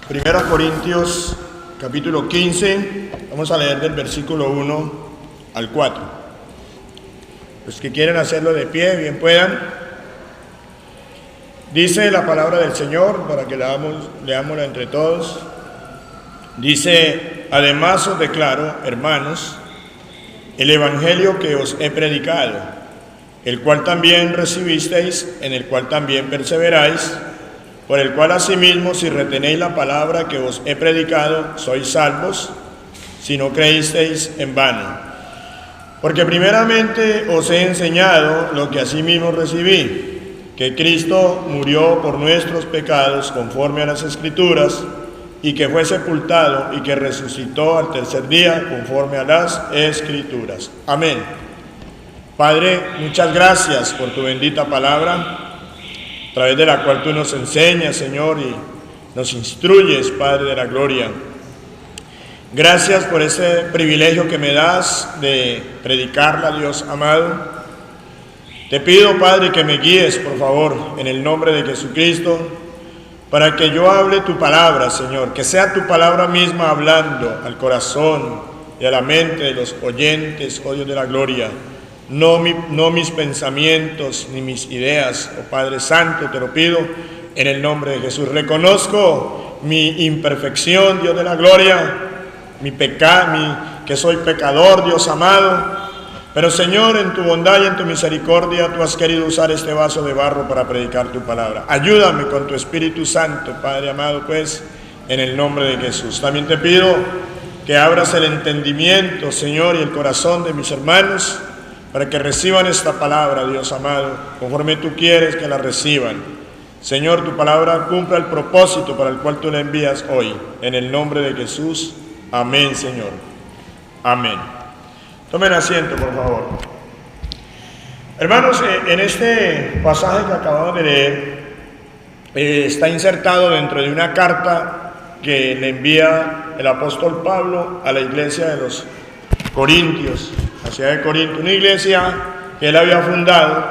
Primera Corintios, capítulo 15, vamos a leer del versículo 1 al 4. Los que quieren hacerlo de pie, bien puedan. Dice la palabra del Señor, para que leámosla entre todos. Dice: además os declaro, hermanos, el evangelio que os he predicado, el cual también recibisteis, en el cual también perseveráis, por el cual asimismo, si retenéis la palabra que os he predicado, sois salvos, si no creísteis en vano. Porque primeramente os he enseñado lo que asimismo recibí, que Cristo murió por nuestros pecados conforme a las Escrituras, y que fue sepultado y que resucitó al tercer día conforme a las Escrituras. Amén. Padre, muchas gracias por tu bendita palabra, a través de la cual tú nos enseñas, Señor, y nos instruyes, Padre de la gloria. Gracias por ese privilegio que me das de predicarla, Dios amado. Te pido, Padre, que me guíes, por favor, en el nombre de Jesucristo, para que yo hable tu palabra, Señor, que sea tu palabra misma hablando al corazón y a la mente de los oyentes, oh Dios de la gloria. No mis pensamientos ni mis ideas, oh Padre Santo, te lo pido en el nombre de Jesús. Reconozco mi imperfección, Dios de la gloria, mi pecado, que soy pecador, Dios amado. Pero Señor, en tu bondad y en tu misericordia, tú has querido usar este vaso de barro para predicar tu palabra. Ayúdame con tu Espíritu Santo, Padre amado, pues, en el nombre de Jesús. También te pido que abras el entendimiento, Señor, y el corazón de mis hermanos, para que reciban esta palabra, Dios amado, conforme tú quieres que la reciban. Señor, tu palabra cumpla el propósito para el cual tú la envías hoy. En el nombre de Jesús. Amén, Señor. Amén. Tomen asiento, por favor. Hermanos, en este pasaje que acabamos de leer, está insertado dentro de una carta que le envía el apóstol Pablo a la iglesia de los Corintios, la ciudad de Corinto, una iglesia que él había fundado.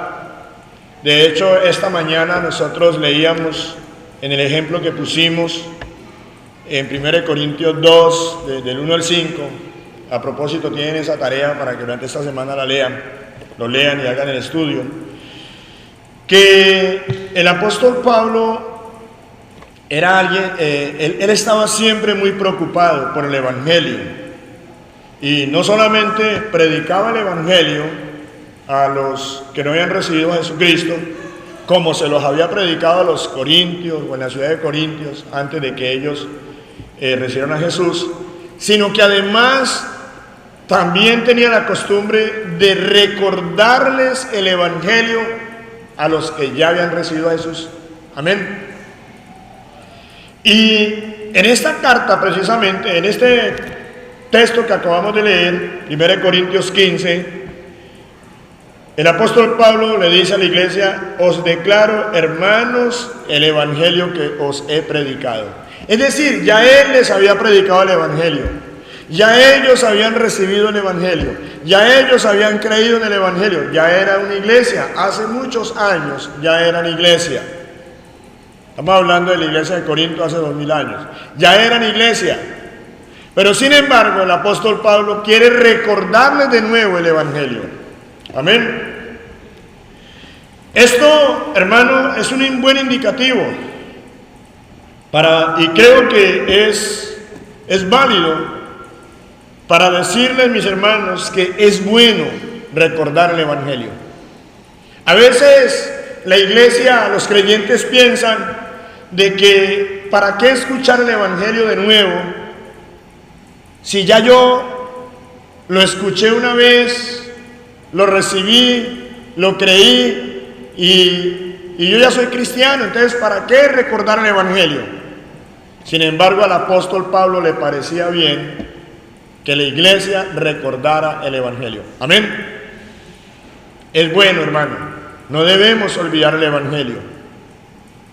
De hecho, esta mañana nosotros leíamos en el ejemplo que pusimos en 1 Corintios 2, del 1 al 5. A propósito, tienen esa tarea para que durante esta semana lo lean y hagan el estudio, que el apóstol Pablo era alguien, él estaba siempre muy preocupado por el evangelio. Y no solamente predicaba el evangelio a los que no habían recibido a Jesucristo, como se los había predicado a los corintios o en la ciudad de Corintios antes de que ellos recibieran a Jesús, sino que además también tenía la costumbre de recordarles el evangelio a los que ya habían recibido a Jesús. Amén. Y en esta carta, precisamente, en este texto que acabamos de leer, 1 Corintios 15, el apóstol Pablo le dice a la iglesia: os declaro, hermanos, el evangelio que os he predicado. Es decir, ya él les había predicado el evangelio, ya ellos habían recibido el evangelio, ya ellos habían creído en el evangelio, ya era una iglesia, hace muchos años ya eran iglesia. Estamos hablando de la iglesia de Corinto hace 2000 años, ya eran iglesia. Pero sin embargo, el apóstol Pablo quiere recordarles de nuevo el evangelio. Amén. Esto, hermano, es un buen indicativo y creo que es válido para decirles, mis hermanos, que es bueno recordar el evangelio. A veces la iglesia, los creyentes piensan de que ¿para qué escuchar el evangelio de nuevo? Si ya yo lo escuché una vez, lo recibí, lo creí y yo ya soy cristiano, entonces ¿para qué recordar el evangelio? Sin embargo, al apóstol Pablo le parecía bien que la iglesia recordara el evangelio. Amén. Es bueno, hermano, no debemos olvidar el evangelio.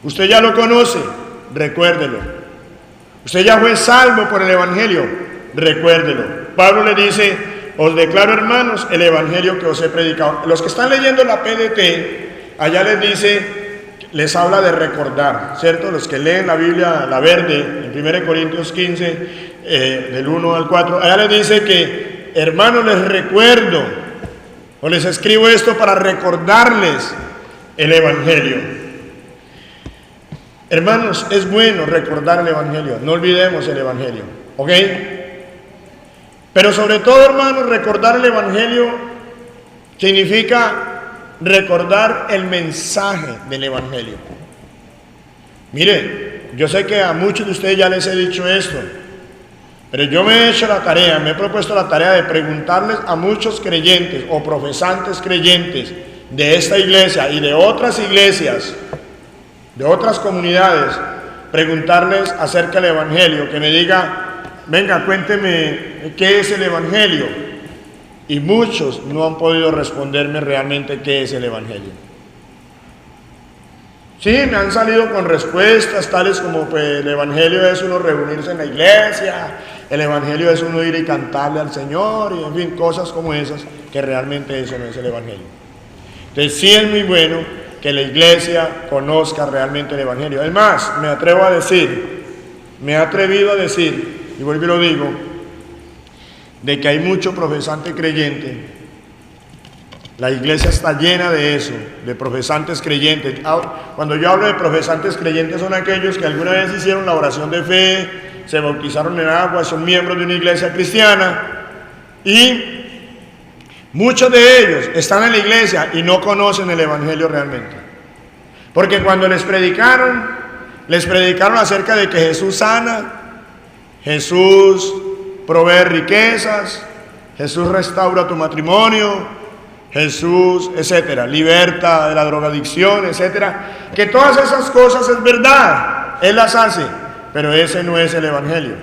Usted ya lo conoce, recuérdelo. Usted ya fue salvo por el evangelio, recuérdelo. Pablo le dice: os declaro, hermanos, el evangelio que os he predicado. Los que están leyendo la PDT, allá les dice les habla de recordar, ¿cierto? Los que leen la Biblia, la verde, en 1 Corintios 15, del 1 al 4, allá les dice que, hermanos, les recuerdo, o les escribo esto para recordarles el Evangelio. Hermanos, es bueno recordar el Evangelio, no olvidemos el Evangelio, ¿ok? Pero sobre todo, hermanos, recordar el Evangelio significa recordar el mensaje del Evangelio. Mire, yo sé que a muchos de ustedes ya les he dicho esto, pero yo me he hecho la tarea, me he propuesto la tarea de preguntarles a muchos creyentes o profesantes creyentes de esta iglesia y de otras iglesias, de otras comunidades, preguntarles acerca del Evangelio, que me diga, venga, cuénteme qué es el Evangelio. Y muchos no han podido responderme realmente qué es el Evangelio. Sí, me han salido con respuestas tales como, pues, el Evangelio es uno reunirse en la iglesia, el Evangelio es uno ir y cantarle al Señor, y en fin, cosas como esas, que realmente eso no es el Evangelio. Entonces sí es muy bueno que la iglesia conozca realmente el Evangelio. Es más, me he atrevido a decir, y vuelvo y lo digo, de que hay mucho profesante creyente. La iglesia está llena de eso, de profesantes creyentes. Cuando yo hablo de profesantes creyentes, son aquellos que alguna vez hicieron la oración de fe, se bautizaron en agua, son miembros de una iglesia cristiana, y muchos de ellos están en la iglesia y no conocen el Evangelio realmente. Porque cuando les predicaron acerca de que Jesús sana, Jesús provee riquezas, Jesús restaura tu matrimonio, Jesús, etcétera, liberta de la drogadicción, etcétera, que todas esas cosas es verdad, Él las hace, pero ese no es el Evangelio,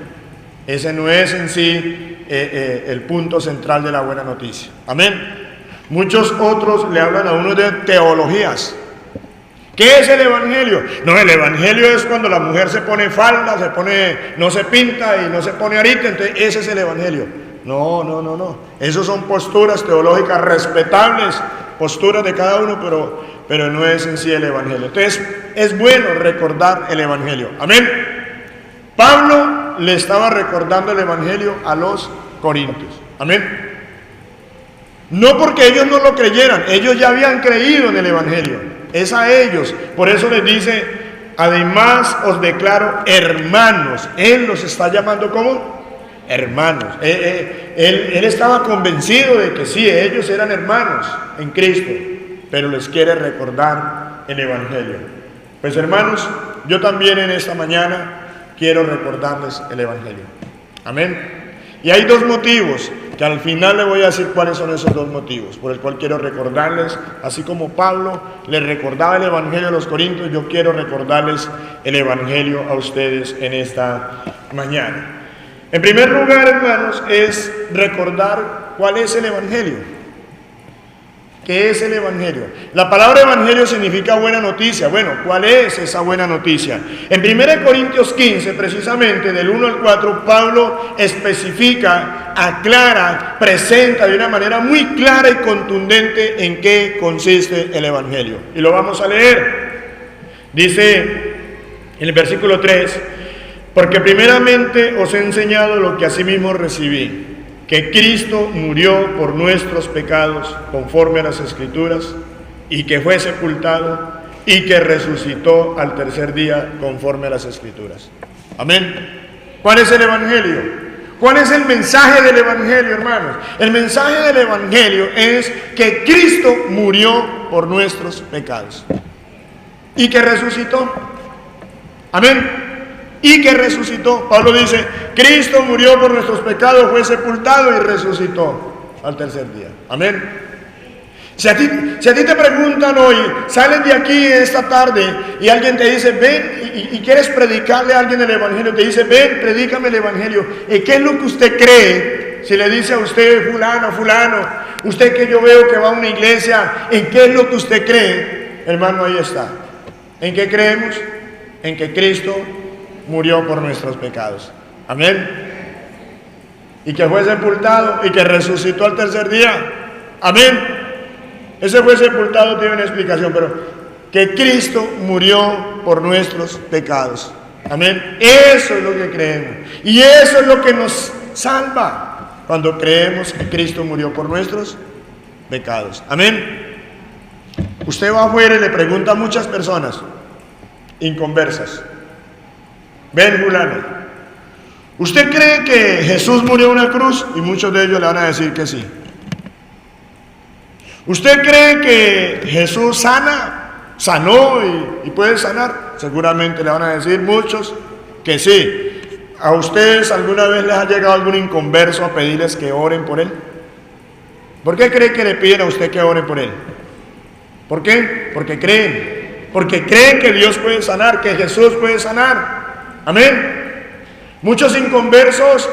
ese no es en sí el punto central de la buena noticia. Amén. Muchos otros le hablan a uno de teologías. ¿Qué es el Evangelio? No, el Evangelio es cuando la mujer se pone falda, no se pinta y no se pone arita, entonces ese es el Evangelio. No. Esas son posturas teológicas respetables, posturas de cada uno, pero no es en sí el Evangelio. Entonces es bueno recordar el Evangelio. Amén. Pablo le estaba recordando el Evangelio a los corintios. Amén. No porque ellos no lo creyeran, ellos ya habían creído en el Evangelio. Es a ellos, por eso les dice, además os declaro hermanos. Él los está llamando como hermanos. Él estaba convencido de que sí, ellos eran hermanos en Cristo, pero les quiere recordar el Evangelio. Pues hermanos, yo también en esta mañana quiero recordarles el Evangelio. Amén. Y hay dos motivos, que al final le voy a decir cuáles son esos dos motivos, por el cual quiero recordarles, así como Pablo les recordaba el Evangelio a los corintios, yo quiero recordarles el Evangelio a ustedes en esta mañana. En primer lugar, hermanos, es recordar cuál es el Evangelio. ¿Qué es el Evangelio? La palabra Evangelio significa buena noticia. Bueno, ¿cuál es esa buena noticia? En 1 Corintios 15, precisamente, del 1 al 4, Pablo especifica, aclara, presenta de una manera muy clara y contundente en qué consiste el Evangelio. Y lo vamos a leer. Dice en el versículo 3, porque primeramente os he enseñado lo que asimismo recibí, que Cristo murió por nuestros pecados conforme a las Escrituras, y que fue sepultado y que resucitó al tercer día conforme a las Escrituras. Amén. ¿Cuál es el Evangelio? ¿Cuál es el mensaje del Evangelio, hermanos? El mensaje del Evangelio es que Cristo murió por nuestros pecados y que resucitó. Amén. Y que resucitó. Pablo dice, Cristo murió por nuestros pecados, fue sepultado y resucitó al tercer día. Amén. Si a ti te preguntan hoy, sales de aquí esta tarde y alguien te dice, ven, y quieres predicarle a alguien el Evangelio, te dice, ven, predícame el Evangelio. ¿Y qué es lo que usted cree? Si le dice a usted, fulano, usted que yo veo que va a una iglesia, ¿en qué es lo que usted cree? Hermano, ahí está. ¿En qué creemos? En que Cristo murió por nuestros pecados. Amén. Y que fue sepultado y que resucitó al tercer día. Amén. Ese fue sepultado tiene una explicación, pero que Cristo murió por nuestros pecados. Amén. Eso es lo que creemos. Y eso es lo que nos salva cuando creemos que Cristo murió por nuestros pecados. Amén. Usted va afuera y le pregunta a muchas personas inconversas: ven, fulano, ¿usted cree que Jesús murió en una cruz? Y muchos de ellos le van a decir que sí. ¿Usted cree que Jesús sanó y puede sanar? Seguramente le van a decir muchos que sí. ¿A ustedes alguna vez les ha llegado algún inconverso a pedirles que oren por él? ¿Por qué cree que le piden a usted que ore por él? ¿Por qué? Porque creen que Dios puede sanar, que Jesús puede sanar. Amén. Muchos inconversos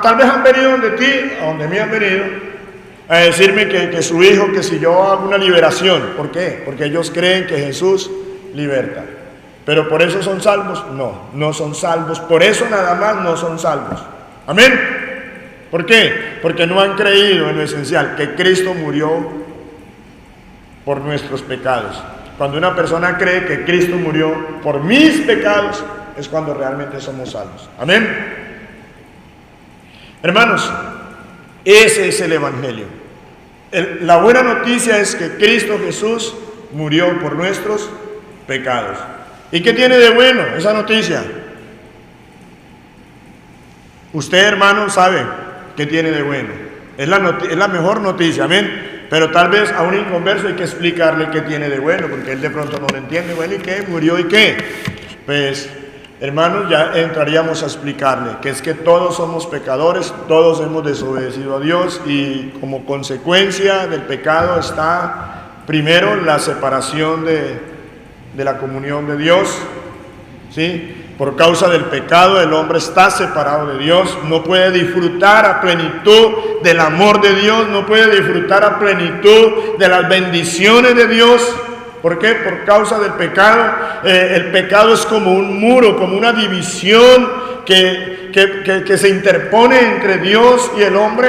tal vez han venido donde ti, a donde mí han venido, a decirme que su hijo, que si yo hago una liberación. ¿Por qué? Porque ellos creen que Jesús liberta. ¿Pero por eso son salvos? No, no son salvos. Por eso nada más no son salvos. Amén. ¿Por qué? Porque no han creído en lo esencial, que Cristo murió por nuestros pecados. Cuando una persona cree que Cristo murió por mis pecados, es cuando realmente somos salvos. Amén. Hermanos, ese es el Evangelio. La buena noticia es que Cristo Jesús murió por nuestros pecados. ¿Y qué tiene de bueno esa noticia? Usted, hermano, sabe qué tiene de bueno. Es la mejor noticia, amén. Pero tal vez a un inconverso hay que explicarle qué tiene de bueno, porque él de pronto no lo entiende. Bueno, ¿y qué? ¿Murió y qué? Pues, hermanos, ya entraríamos a explicarle que es que todos somos pecadores, todos hemos desobedecido a Dios, y como consecuencia del pecado está primero la separación de la comunión de Dios, ¿sí? Por causa del pecado el hombre está separado de Dios, no puede disfrutar a plenitud del amor de Dios, no puede disfrutar a plenitud de las bendiciones de Dios. ¿Por qué? Por causa del pecado. El pecado es como un muro, como una división que se interpone entre Dios y el hombre.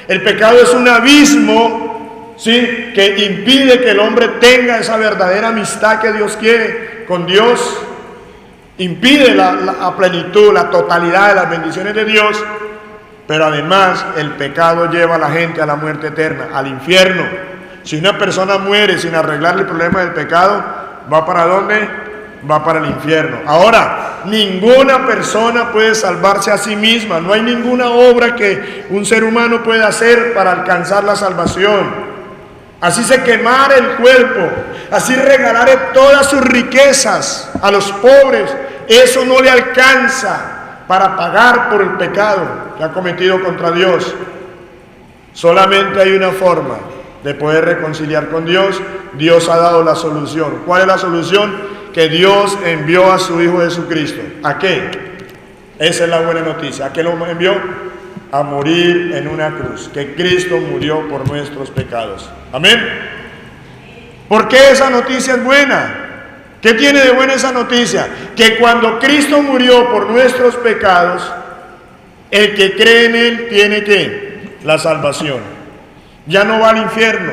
El pecado es un abismo, ¿sí?, que impide que el hombre tenga esa verdadera amistad que Dios quiere con Dios. Impide a plenitud, la totalidad de las bendiciones de Dios. Pero además el pecado lleva a la gente a la muerte eterna, al infierno. Si una persona muere sin arreglar el problema del pecado, ¿va para dónde? Va para el infierno. Ahora, ninguna persona puede salvarse a sí misma. No hay ninguna obra que un ser humano pueda hacer para alcanzar la salvación. Así se quemara el cuerpo, así regalare todas sus riquezas a los pobres, eso no le alcanza para pagar por el pecado que ha cometido contra Dios. Solamente hay una forma de poder reconciliar con Dios. Dios ha dado la solución. ¿Cuál es la solución? Que Dios envió a su Hijo Jesucristo. ¿A qué? Esa es la buena noticia. ¿A qué lo envió? A morir en una cruz. Que Cristo murió por nuestros pecados. Amén. ¿Por qué esa noticia es buena? ¿Qué tiene de buena esa noticia? Que cuando Cristo murió por nuestros pecados, el que cree en Él tiene ¿qué? La salvación. Ya no va al infierno.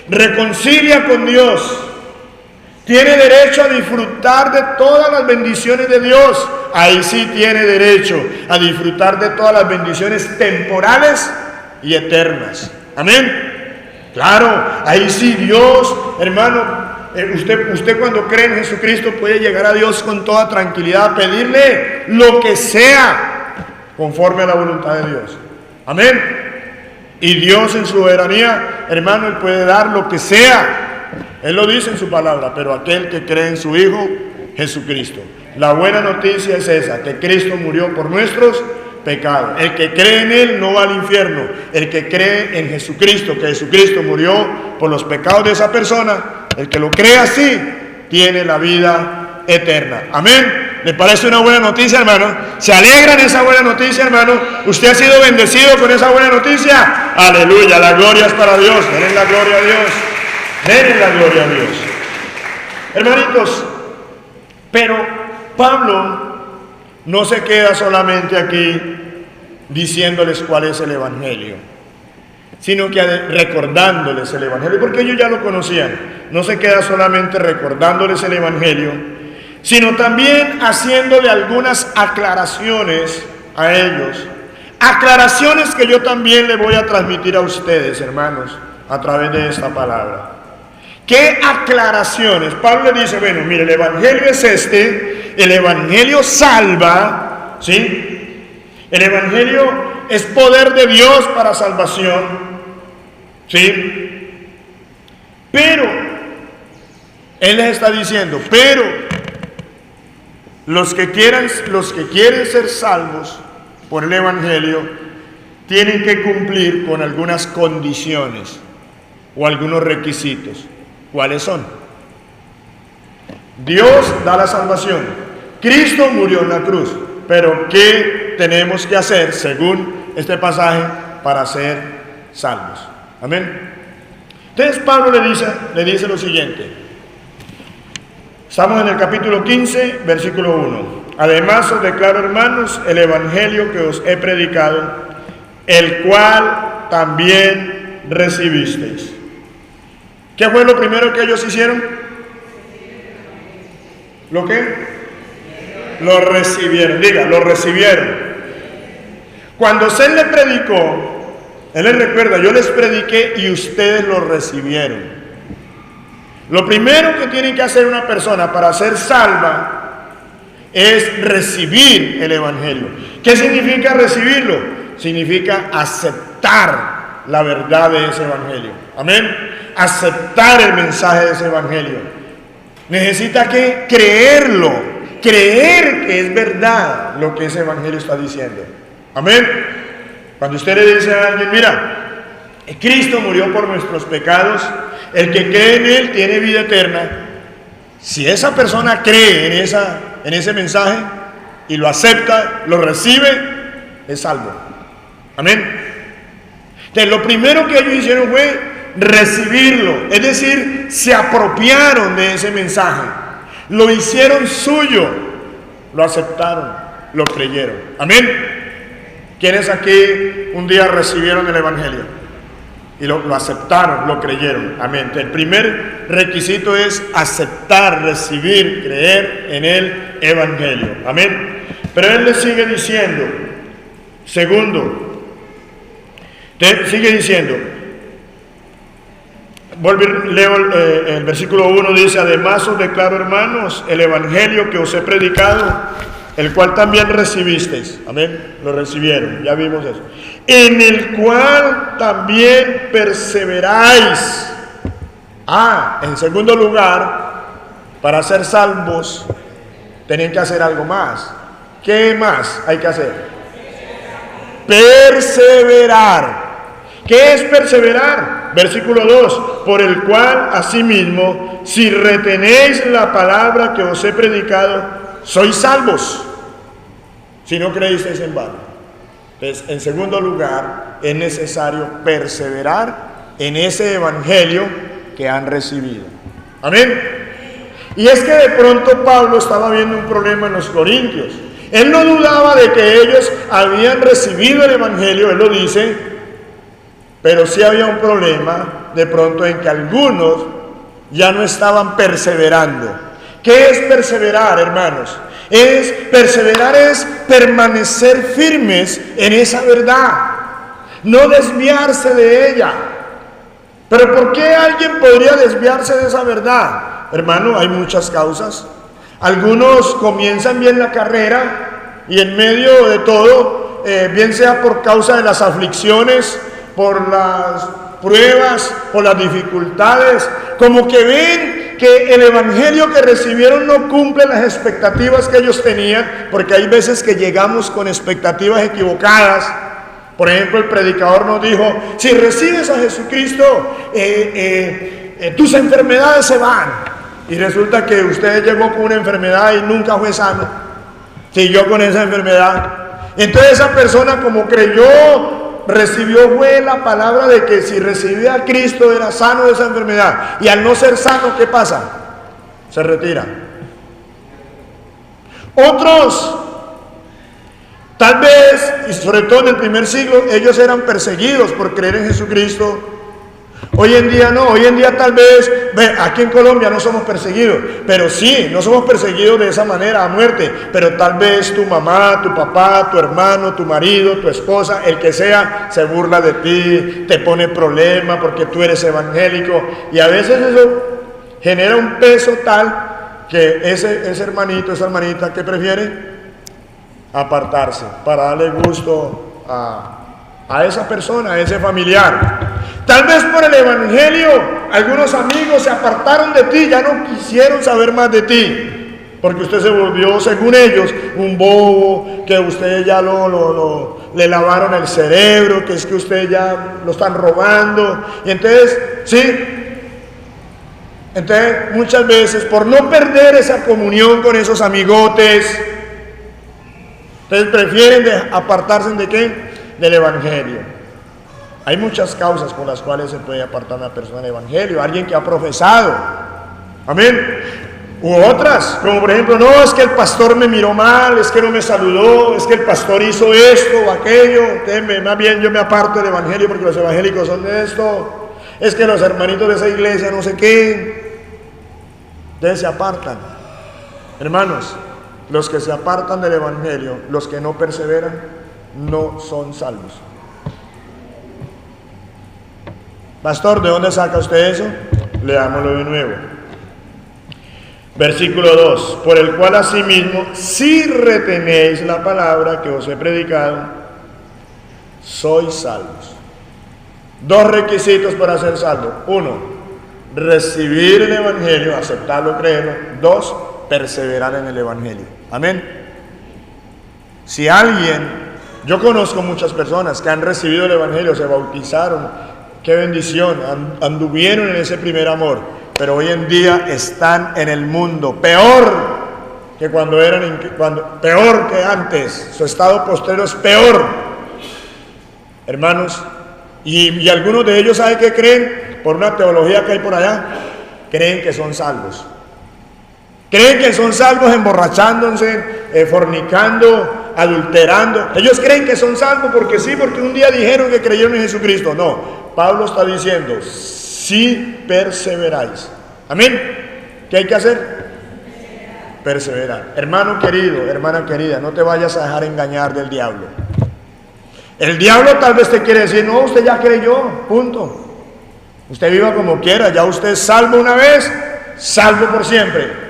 Reconcilia con Dios. Tiene derecho a disfrutar de todas las bendiciones de Dios. Ahí sí tiene derecho a disfrutar de todas las bendiciones temporales y eternas. Amén. Claro, ahí sí Dios, hermano, usted cuando cree en Jesucristo puede llegar a Dios con toda tranquilidad, pedirle lo que sea conforme a la voluntad de Dios. Amén. Y Dios en su soberanía, hermano, Él puede dar lo que sea. Él lo dice en su palabra, pero aquel que cree en su Hijo Jesucristo. La buena noticia es esa, que Cristo murió por nuestros pecados. El que cree en Él no va al infierno. El que cree en Jesucristo, que Jesucristo murió por los pecados de esa persona, el que lo cree así, tiene la vida eterna. Amén. ¿Le parece una buena noticia, hermano? ¿Se alegra en esa buena noticia, hermano? ¿Usted ha sido bendecido con esa buena noticia? Aleluya, la gloria es para Dios. Denle la gloria a Dios. Denle la gloria a Dios. Hermanitos, pero Pablo no se queda solamente aquí diciéndoles cuál es el Evangelio, sino que recordándoles el Evangelio, porque ellos ya lo conocían. No se queda solamente recordándoles el Evangelio, sino también haciéndole algunas aclaraciones a ellos. Aclaraciones que yo también le voy a transmitir a ustedes, hermanos, a través de esta palabra. ¿Qué aclaraciones? Pablo le dice, bueno, mire, el Evangelio es este, el Evangelio salva, ¿sí? El Evangelio es poder de Dios para salvación, ¿sí? Pero, él les está diciendo, pero los que quieren ser salvos por el Evangelio tienen que cumplir con algunas condiciones o algunos requisitos. ¿Cuáles son? Dios da la salvación. Cristo murió en la cruz. Pero ¿qué tenemos que hacer según este pasaje para ser salvos? Amén. Entonces Pablo le dice lo siguiente. Estamos en el capítulo 15, versículo 1. Además os declaro, hermanos, el evangelio que os he predicado, el cual también recibisteis. ¿Qué fue lo primero que ellos hicieron? ¿Lo qué? Lo recibieron. Diga, lo recibieron. Cuando él le predicó, él les recuerda, yo les prediqué y ustedes lo recibieron. Lo primero que tiene que hacer una persona para ser salva es recibir el evangelio. ¿Qué significa recibirlo? Significa aceptar la verdad de ese evangelio. Amén. Aceptar el mensaje de ese evangelio. Necesita que creerlo, creer que es verdad lo que ese evangelio está diciendo. Amén. Cuando usted le dice a alguien, mira, Cristo murió por nuestros pecados, el que cree en él tiene vida eterna. Si esa persona cree en ese mensaje y lo acepta, lo recibe, es salvo. Amén. Entonces, lo primero que ellos hicieron fue recibirlo, es decir, se apropiaron de ese mensaje, lo hicieron suyo, lo aceptaron, lo creyeron. Amén. ¿Quiénes aquí un día recibieron el evangelio y lo aceptaron, lo creyeron? Amén. El primer requisito es aceptar, recibir, creer en el evangelio. Amén. Pero él le sigue diciendo, segundo, sigue diciendo, leo el versículo 1, dice, además os declaro, hermanos, el evangelio que os he predicado, el cual también recibisteis. Amén, lo recibieron, ya vimos eso. En el cual también perseveráis. En segundo lugar, para ser salvos, tienen que hacer algo más. ¿Qué más hay que hacer? Perseverar. ¿Qué es perseverar? Versículo 2, por el cual asimismo, si retenéis la palabra que os he predicado, sois salvos, si no creísteis en vano. Entonces, en segundo lugar, es necesario perseverar en ese evangelio que han recibido. Amén. Y es que de pronto Pablo estaba viendo un problema en los corintios. Él no dudaba de que ellos habían recibido el evangelio, él lo dice, pero sí había un problema de pronto en que algunos ya no estaban perseverando. ¿Qué es perseverar, hermanos? Perseverar es permanecer firmes en esa verdad, no desviarse de ella. Pero ¿por qué alguien podría desviarse de esa verdad? Hermano, hay muchas causas. Algunos comienzan bien la carrera y en medio de todo, bien sea por causa de las aflicciones, por las pruebas, por las dificultades, como que ven que el evangelio que recibieron no cumple las expectativas que ellos tenían, porque hay veces que llegamos con expectativas equivocadas. Por ejemplo, el predicador nos dijo, si recibes a Jesucristo, tus enfermedades se van. Y resulta que usted llegó con una enfermedad y nunca fue sano, siguió con esa enfermedad. Entonces esa persona, como creyó, recibió fue la palabra de que si recibía a Cristo era sano de esa enfermedad, y al no ser sano, ¿qué pasa? Se retira. Otros Tal vez, y sobre todo en el primer siglo, ellos eran perseguidos por creer en Jesucristo. Hoy en día no, hoy en día tal vez, aquí en Colombia no somos perseguidos, pero sí, no somos perseguidos de esa manera a muerte, pero tal vez tu mamá, tu papá, tu hermano, tu marido, tu esposa, el que sea, se burla de ti, te pone problema porque tú eres evangélico, y a veces eso genera un peso tal que ese hermanito, esa hermanita, ¿qué prefiere? Apartarse, para darle gusto a esa persona, a ese familiar. Tal vez por el evangelio algunos amigos se apartaron de ti, ya no quisieron saber más de ti, porque usted se volvió, según ellos, un bobo, que usted ya le lavaron el cerebro, que es que usted ya lo están robando. Y entonces, sí, entonces muchas veces por no perder esa comunión con esos amigotes, entonces prefieren apartarse de ¿qué? Del evangelio. Hay muchas causas por las cuales se puede apartar una persona del evangelio. Alguien que ha profesado, amén, u otras, como por ejemplo, no, es que el pastor me miró mal, es que no me saludó, es que el pastor hizo esto o aquello, entonces más bien yo me aparto del evangelio porque los evangélicos son de esto, es que los hermanitos de esa iglesia no sé qué, entonces se apartan. Hermanos, los que se apartan del evangelio, los que no perseveran, no son salvos. Pastor, ¿de dónde saca usted eso? Leámoslo de nuevo. Versículo 2. Por el cual asimismo, si retenéis la palabra que os he predicado, sois salvos. Dos requisitos para ser salvo. 1, recibir el evangelio, aceptarlo, creerlo. 2, perseverar en el evangelio. Amén. Si alguien, yo conozco muchas personas que han recibido el evangelio, se bautizaron, qué bendición, anduvieron en ese primer amor, pero hoy en día están en el mundo, peor que peor que antes, su estado postrero es peor, hermanos, y algunos de ellos, ¿saben qué creen? Por una teología que hay por allá, creen que son salvos. Creen que son salvos emborrachándose, fornicando, adulterando. Ellos creen que son salvos porque sí, porque un día dijeron que creyeron en Jesucristo. No, Pablo está diciendo, si perseveráis. Amén. ¿Qué hay que hacer? Perseverar. Hermano querido, hermana querida, no te vayas a dejar engañar del diablo. El diablo tal vez te quiere decir, no, usted ya creyó, punto. Usted viva como quiera, ya usted es salvo una vez, salvo por siempre.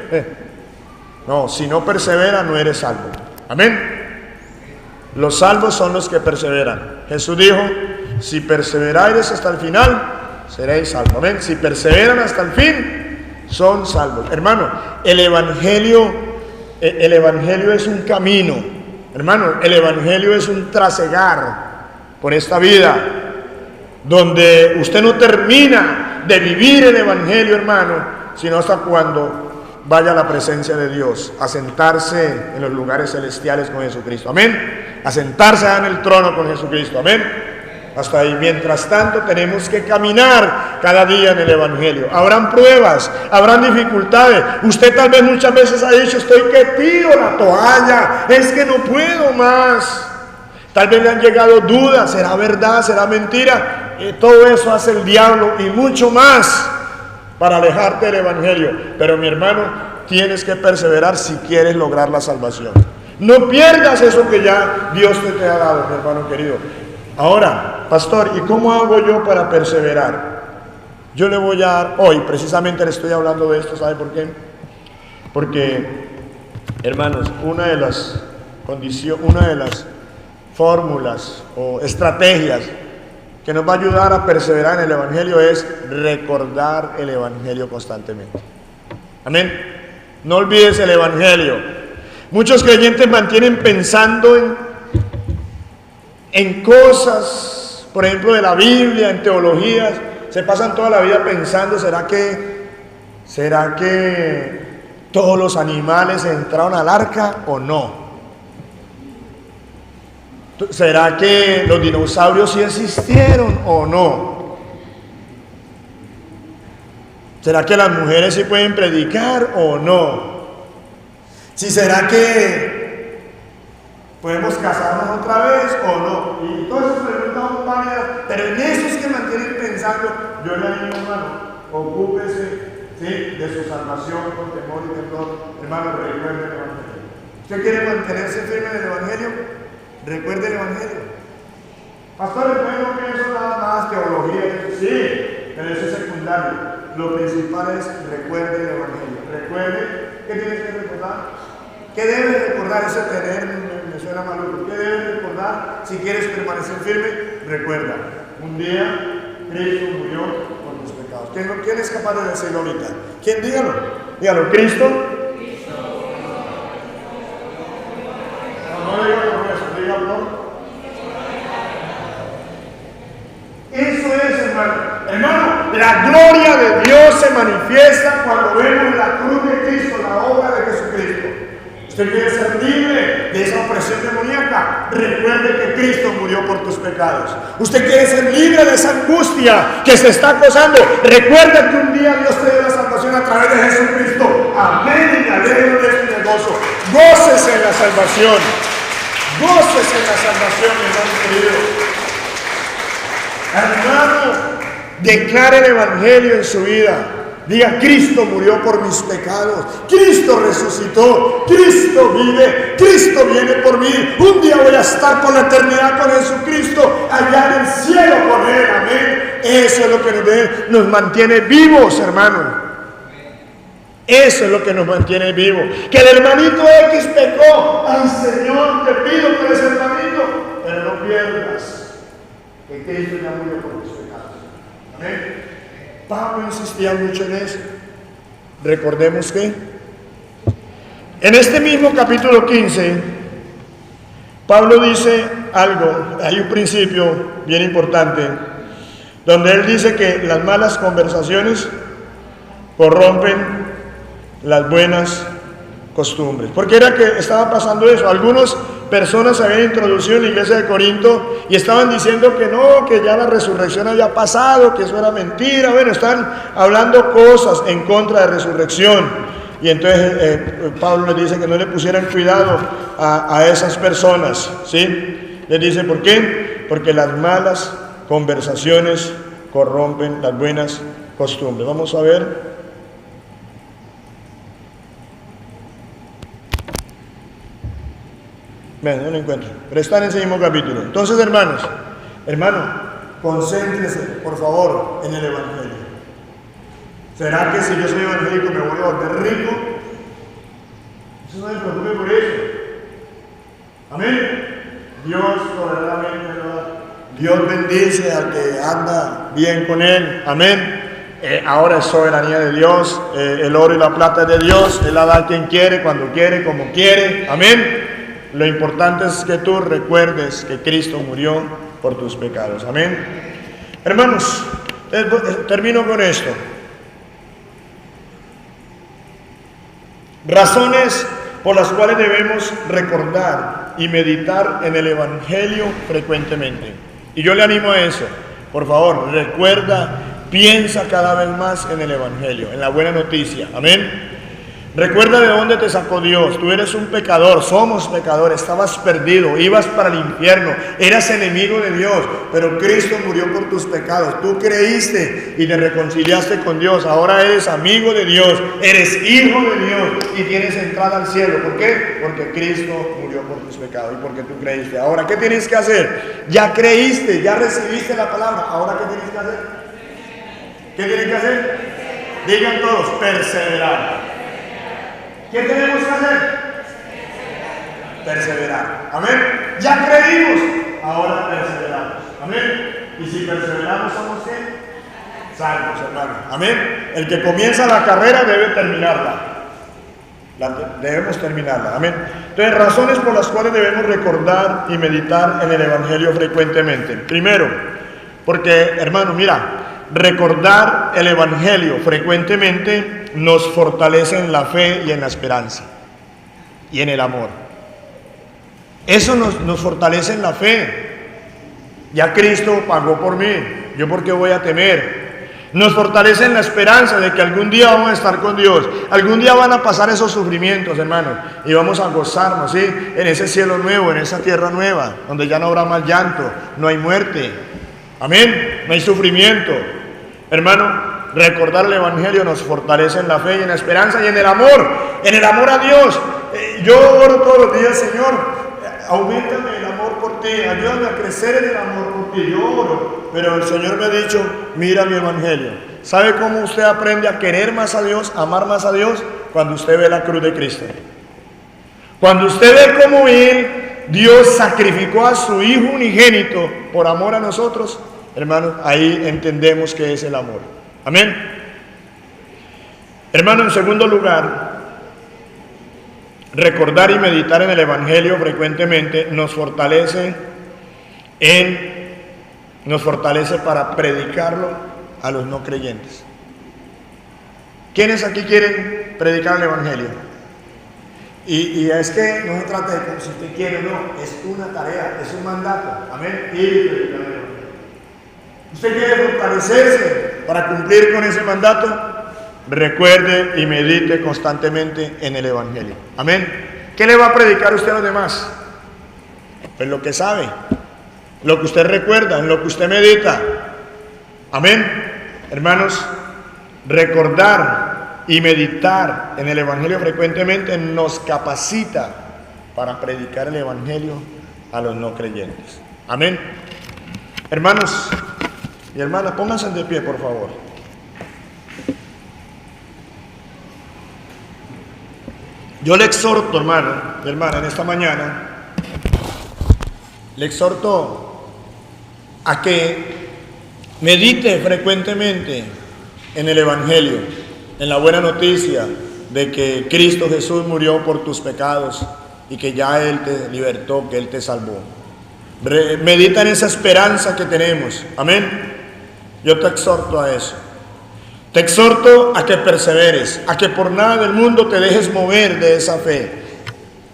No, si no persevera no eres salvo. Amén. Los salvos son los que perseveran. Jesús dijo, si perseveráis hasta el final, seréis salvos. Amén. Si perseveran hasta el fin, son salvos. Hermano, el evangelio es un camino. Hermano, el evangelio es un trasegar por esta vida, donde usted no termina de vivir el evangelio, hermano, sino hasta cuando vaya a la presencia de Dios, a sentarse en los lugares celestiales con Jesucristo. Amén. A sentarse en el trono con Jesucristo. Amén. Hasta ahí. Mientras tanto, tenemos que caminar cada día en el evangelio. Habrán pruebas, habrán dificultades. Usted tal vez muchas veces ha dicho, estoy que tiro la toalla, es que no puedo más. Tal vez le han llegado dudas, ¿será verdad, será mentira? Todo eso hace el diablo y mucho más para alejarte del evangelio. Pero mi hermano, tienes que perseverar si quieres lograr la salvación. No pierdas eso que ya Dios te ha dado, mi hermano querido. Ahora, pastor, ¿y cómo hago yo para perseverar? Yo le voy a dar, hoy precisamente le estoy hablando de esto, ¿sabe por qué? Porque, hermanos, una de las fórmulas o estrategias que nos va a ayudar a perseverar en el evangelio es recordar el evangelio constantemente. Amén. No olvides el evangelio. Muchos creyentes mantienen pensando en cosas, por ejemplo, de la Biblia, en teologías. Se pasan toda la vida pensando, ¿será que todos los animales entraron al arca o no? ¿Será que los dinosaurios sí existieron o no? ¿Será que las mujeres sí pueden predicar o no? ¿Si será que ¿Podemos casarnos otra vez o no? Y todas esas preguntas son válidas, pero en esos que mantienen pensando, yo le animo, hermano, ocúpese, ¿sí?, de su salvación con temor y temblor. Hermano, recuerde el Evangelio. ¿Usted quiere mantenerse firme en el Evangelio? Recuerde el Evangelio. Pastor, después no pienso nada más teología. Sí, pero eso es secundario. Lo principal es recuerde el Evangelio. Recuerde, ¿qué tienes que recordar? ¿Qué debes recordar? Ese tener me suena maluco. ¿Qué debes recordar si quieres permanecer firme? Recuerda, un día Cristo murió por tus pecados. ¿Quién es capaz de decirlo ahorita? ¿Quién? Dígalo. Dígalo, Cristo. No diga por eso, dígalo. Eso es, hermano. Hermano, la gloria de Dios se manifiesta cuando vemos la cruz de Cristo, la obra de Jesucristo. Usted quiere ser libre de esa opresión demoníaca. Recuerde que Cristo murió por tus pecados. Usted quiere ser libre de esa angustia que se está acosando. Recuerde que un día Dios te dio la salvación a través de Jesucristo. Amén. Y me alegro de este gozo. Gócese en la salvación. Gócese en la salvación, hermano querido. Hermano, declare el Evangelio en su vida. Diga, Cristo murió por mis pecados, Cristo resucitó, Cristo vive, Cristo viene por mí. Un día voy a estar por la eternidad con Jesucristo, allá en el cielo con Él, amén. Eso es lo que nos mantiene vivos, hermano. Eso es lo que nos mantiene vivos. Que el hermanito X pecó, ay Señor, te pido por ese hermanito, pero no pierdas que Cristo ya murió por tus pecados, amén. Pablo insistía mucho en eso. Recordemos que en este mismo capítulo 15, Pablo dice algo, hay un principio bien importante, donde él dice que las malas conversaciones corrompen las buenas costumbres. Porque era que estaba pasando eso. Algunas personas se habían introducido en la iglesia de Corinto y estaban diciendo que no, que ya la resurrección había pasado, que eso era mentira. Bueno, están hablando cosas en contra de resurrección. Y entonces Pablo les dice que no le pusieran cuidado a esas personas, ¿sí? Les dice, ¿por qué? Porque las malas conversaciones corrompen las buenas costumbres. Vamos a ver. Bueno, no lo encuentro, pero está en ese mismo capítulo. Entonces, hermano, concéntrese, por favor, en el Evangelio. ¿Será que si yo soy evangélico me voy a volver rico? Eso no me preocupe por eso. Amén. Dios soberanamente lo da. Dios bendice al que anda bien con Él. Amén. Ahora es soberanía de Dios. El oro y la plata es de Dios. Él la da a quien quiere, cuando quiere, como quiere. Amén. Lo importante es que tú recuerdes que Cristo murió por tus pecados. Amén. Hermanos, termino con esto. Razones por las cuales debemos recordar y meditar en el Evangelio frecuentemente. Y yo le animo a eso. Por favor, recuerda, piensa cada vez más en el Evangelio, en la buena noticia. Amén. Recuerda de dónde te sacó Dios. Tú eres un pecador, somos pecadores, estabas perdido, ibas para el infierno, eras enemigo de Dios, pero Cristo murió por tus pecados. Tú creíste y te reconciliaste con Dios. Ahora eres amigo de Dios, eres hijo de Dios y tienes entrada al cielo. ¿Por qué? Porque Cristo murió por tus pecados y porque tú creíste. Ahora, ¿qué tienes que hacer? Ya creíste, ya recibiste la palabra. Ahora, ¿qué tienes que hacer? ¿Qué tienes que hacer? Digan todos, perseverar. ¿Qué tenemos que hacer? Perseverar. Amén. Ya creímos, ahora perseveramos. Amén. Y si perseveramos, ¿somos qué? Salvos, hermano. Amén. El que comienza la carrera debe terminarla. Debemos terminarla. Amén. Entonces, razones por las cuales debemos recordar y meditar en el Evangelio frecuentemente. Primero, porque, hermano, mira, recordar el Evangelio frecuentemente nos fortalece en la fe y en la esperanza y en el amor. Eso nos fortalece en la fe. Ya Cristo pagó por mí, ¿yo por qué voy a temer? Nos fortalece en la esperanza de que algún día vamos a estar con Dios. Algún día van a pasar esos sufrimientos, hermanos, y vamos a gozarnos, ¿sí? En ese cielo nuevo, en esa tierra nueva, donde ya no habrá más llanto, no hay muerte. Amén. No hay sufrimiento. Hermano, recordar el Evangelio nos fortalece en la fe y en la esperanza y en el amor a Dios. Yo oro todos los días, Señor, auméntame el amor por ti, ayúdame a crecer en el amor por ti. Yo oro, pero el Señor me ha dicho, mira mi Evangelio. ¿Sabe cómo usted aprende a querer más a Dios, amar más a Dios? Cuando usted ve la cruz de Cristo. Cuando usted ve cómo Dios sacrificó a su Hijo unigénito por amor a nosotros, hermanos, ahí entendemos que es el amor. Amén. Hermano, en segundo lugar, recordar y meditar en el Evangelio frecuentemente nos fortalece para predicarlo a los no creyentes. ¿Quiénes aquí quieren predicar el Evangelio? Y es que no se trata de si usted quiere o no, es una tarea, es un mandato. Amén. Y predicar el Evangelio. ¿Usted quiere fortalecerse para cumplir con ese mandato? Recuerde y medite constantemente en el Evangelio. Amén. ¿Qué le va a predicar usted a los demás? Pues lo que sabe, lo que usted recuerda, en lo que usted medita. Amén. Hermanos, recordar y meditar en el Evangelio frecuentemente nos capacita para predicar el Evangelio a los no creyentes. Amén. Hermanos y hermanas, pónganse de pie, por favor. Yo le exhorto, hermano y hermana, en esta mañana, le exhorto a que medite frecuentemente en el Evangelio, en la buena noticia de que Cristo Jesús murió por tus pecados y que ya Él te libertó, que Él te salvó. Medita en esa esperanza que tenemos. Amén. Yo te exhorto a eso. Te exhorto a que perseveres, a que por nada del mundo te dejes mover de esa fe.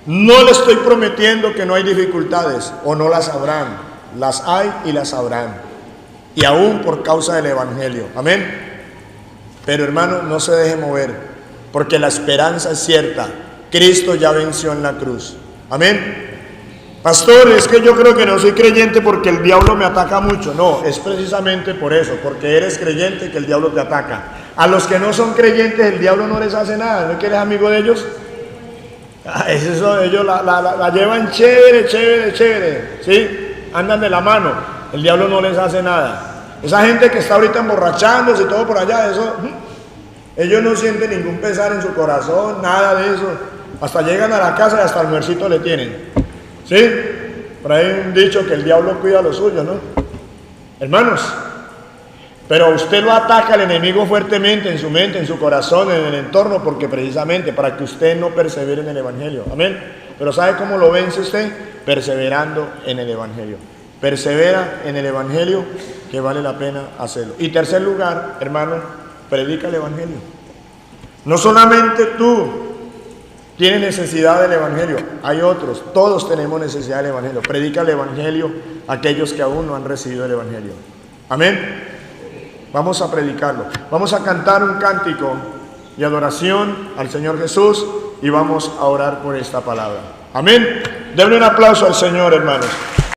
No le estoy prometiendo que no hay dificultades, o no las habrán. Las hay y las habrán. Y aún por causa del Evangelio. Amén. Pero hermano, no se deje mover, porque la esperanza es cierta. Cristo ya venció en la cruz. Amén. Pastor, es que yo creo que no soy creyente porque el diablo me ataca mucho. No, es precisamente por eso, porque eres creyente que el diablo te ataca. A los que no son creyentes el diablo no les hace nada. ¿No es que eres amigo de ellos? Eso, ellos la llevan chévere, ¿sí? Andan de la mano. El diablo no les hace nada. Esa gente que está ahorita emborrachándose y todo por allá, eso, ellos no sienten ningún pesar en su corazón, nada de eso. Hasta llegan a la casa y hasta almuercito le tienen. ¿Sí? Por ahí hay un dicho que el diablo cuida a los suyos, ¿no? Hermanos, pero usted lo ataca al enemigo fuertemente en su mente, en su corazón, en el entorno, porque precisamente para que usted no persevere en el Evangelio. Amén. Pero ¿sabe cómo lo vence usted? Perseverando en el Evangelio. Persevera en el Evangelio, que vale la pena hacerlo. Y tercer lugar, hermano, predica el Evangelio. No solamente tú tienes necesidad del Evangelio, hay otros, todos tenemos necesidad del Evangelio. Predica el Evangelio a aquellos que aún no han recibido el Evangelio. Amén. Vamos a predicarlo. Vamos a cantar un cántico de adoración al Señor Jesús y vamos a orar por esta palabra. Amén. Denle un aplauso al Señor, hermanos.